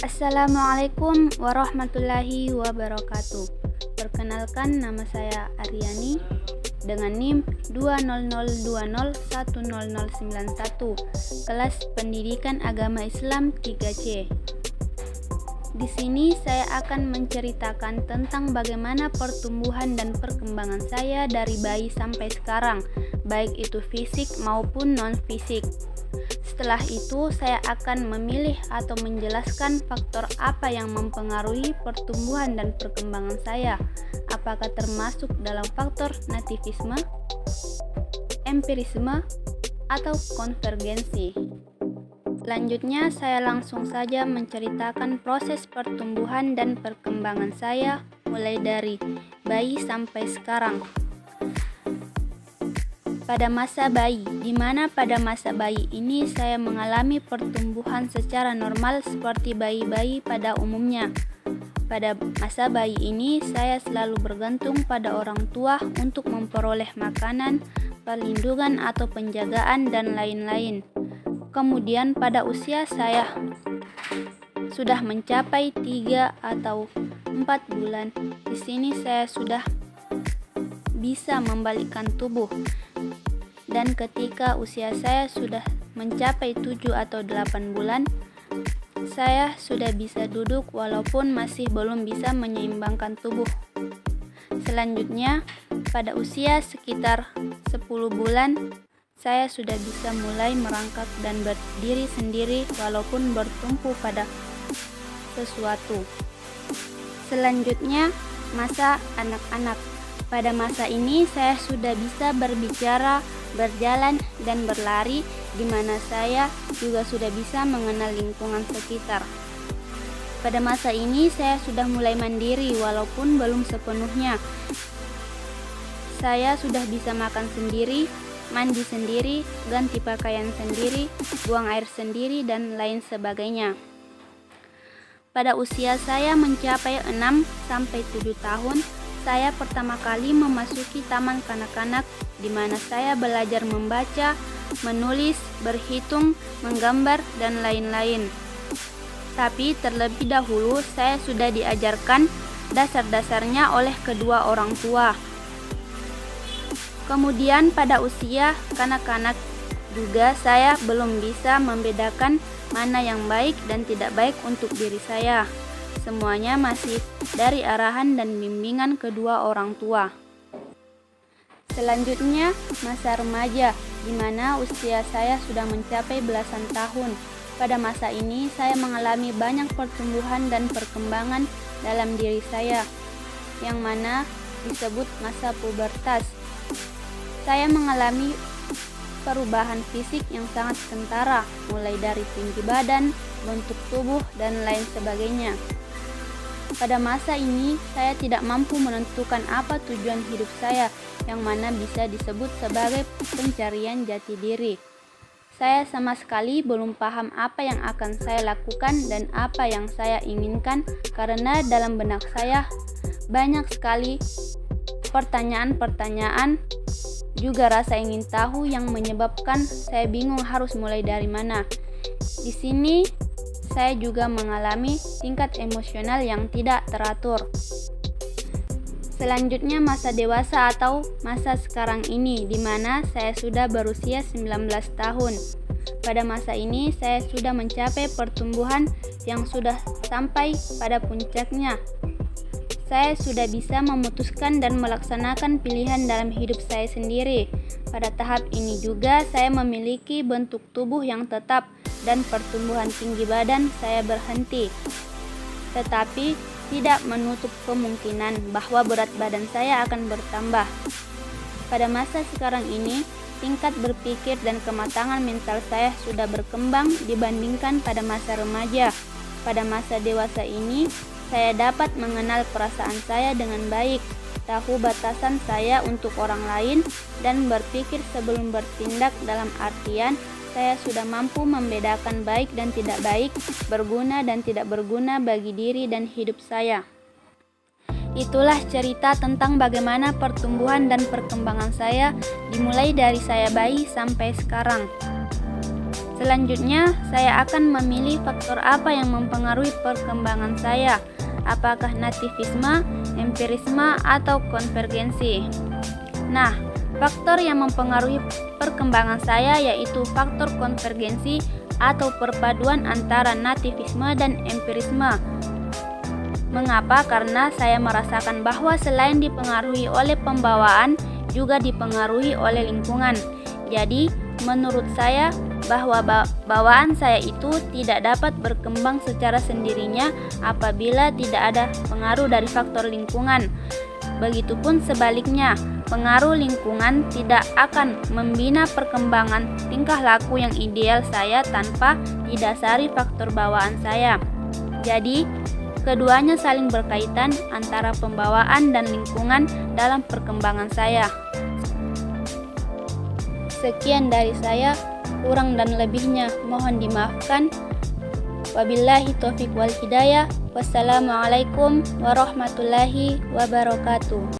Assalamualaikum warahmatullahi wabarakatuh. Perkenalkan, nama saya Aryani dengan NIM 200201091, kelas Pendidikan Agama Islam 3C. Di sini saya akan menceritakan tentang bagaimana pertumbuhan dan perkembangan saya dari bayi sampai sekarang, baik itu fisik maupun non-fisik. Setelah itu, saya akan memilih atau menjelaskan faktor apa yang mempengaruhi pertumbuhan dan perkembangan saya. Apakah termasuk dalam faktor nativisme, empirisme, atau konvergensi. Selanjutnya, saya langsung saja menceritakan proses pertumbuhan dan perkembangan saya mulai dari bayi sampai sekarang. Pada masa bayi, di mana pada masa bayi ini saya mengalami pertumbuhan secara normal seperti bayi-bayi pada umumnya. Pada masa bayi ini, saya selalu bergantung pada orang tua untuk memperoleh makanan, perlindungan atau penjagaan, dan lain-lain. Kemudian pada usia saya sudah mencapai 3 atau 4 bulan, di sini saya sudah bisa membalikkan tubuh. Dan ketika usia saya sudah mencapai 7 atau 8 bulan, saya sudah bisa duduk walaupun masih belum bisa menyeimbangkan tubuh. Selanjutnya, pada usia sekitar 10 bulan, saya sudah bisa mulai merangkak dan berdiri sendiri walaupun bertumpu pada sesuatu. Selanjutnya, masa anak-anak. Pada masa ini saya sudah bisa berbicara, berjalan, dan berlari, di mana saya juga sudah bisa mengenal lingkungan sekitar. Pada masa ini saya sudah mulai mandiri walaupun belum sepenuhnya. Saya sudah bisa makan sendiri, mandi sendiri, ganti pakaian sendiri, buang air sendiri, dan lain sebagainya. Pada usia saya mencapai 6-7 tahun, saya pertama kali memasuki taman kanak-kanak, di mana saya belajar membaca, menulis, berhitung, menggambar, dan lain-lain. Tapi terlebih dahulu saya sudah diajarkan dasar-dasarnya oleh kedua orang tua. Kemudian pada usia kanak-kanak juga saya belum bisa membedakan mana yang baik dan tidak baik untuk diri saya. Semuanya masih dari arahan dan bimbingan kedua orang tua. Selanjutnya, masa remaja, di mana usia saya sudah mencapai belasan tahun. Pada masa ini, saya mengalami banyak pertumbuhan dan perkembangan dalam diri saya, yang mana disebut masa pubertas. Saya mengalami perubahan fisik yang sangat kentara, mulai dari tinggi badan, bentuk tubuh, dan lain sebagainya. Pada masa ini, saya tidak mampu menentukan apa tujuan hidup saya, yang mana bisa disebut sebagai pencarian jati diri. Saya sama sekali belum paham apa yang akan saya lakukan dan apa yang saya inginkan, karena dalam benak saya banyak sekali pertanyaan-pertanyaan, juga rasa ingin tahu yang menyebabkan saya bingung harus mulai dari mana. Di sini saya juga mengalami tingkat emosional yang tidak teratur. Selanjutnya, masa dewasa atau masa sekarang ini, di mana saya sudah berusia 19 tahun. Pada masa ini saya sudah mencapai pertumbuhan yang sudah sampai pada puncaknya. Saya sudah bisa memutuskan dan melaksanakan pilihan dalam hidup saya sendiri. Pada tahap ini juga saya memiliki bentuk tubuh yang tetap dan pertumbuhan tinggi badan saya berhenti. Tetapi tidak menutup kemungkinan bahwa berat badan saya akan bertambah. Pada masa sekarang ini, tingkat berpikir dan kematangan mental saya sudah berkembang dibandingkan pada masa remaja. Pada masa dewasa ini, saya dapat mengenal perasaan saya dengan baik, tahu batasan saya untuk orang lain, dan berpikir sebelum bertindak, dalam artian saya sudah mampu membedakan baik dan tidak baik, berguna dan tidak berguna bagi diri dan hidup saya. Itulah cerita tentang bagaimana pertumbuhan dan perkembangan saya dimulai dari saya bayi sampai sekarang. Selanjutnya, saya akan memilih faktor apa yang mempengaruhi perkembangan saya, apakah nativisme, empirisme, atau konvergensi. Nah, faktor yang mempengaruhi perkembangan saya yaitu faktor konvergensi atau perpaduan antara nativisme dan empirisme. Mengapa? Karena saya merasakan bahwa selain dipengaruhi oleh pembawaan, juga dipengaruhi oleh lingkungan. Jadi, menurut saya bahwa bawaan saya itu tidak dapat berkembang secara sendirinya apabila tidak ada pengaruh dari faktor lingkungan. Begitupun sebaliknya, pengaruh lingkungan tidak akan membina perkembangan tingkah laku yang ideal saya tanpa didasari faktor bawaan saya. Jadi, keduanya saling berkaitan antara pembawaan dan lingkungan dalam perkembangan saya. Sekian dari saya, kurang dan lebihnya mohon dimaafkan. Wabillahi taufiq wal hidayah. Wassalamualaikum warahmatullahi wabarakatuh.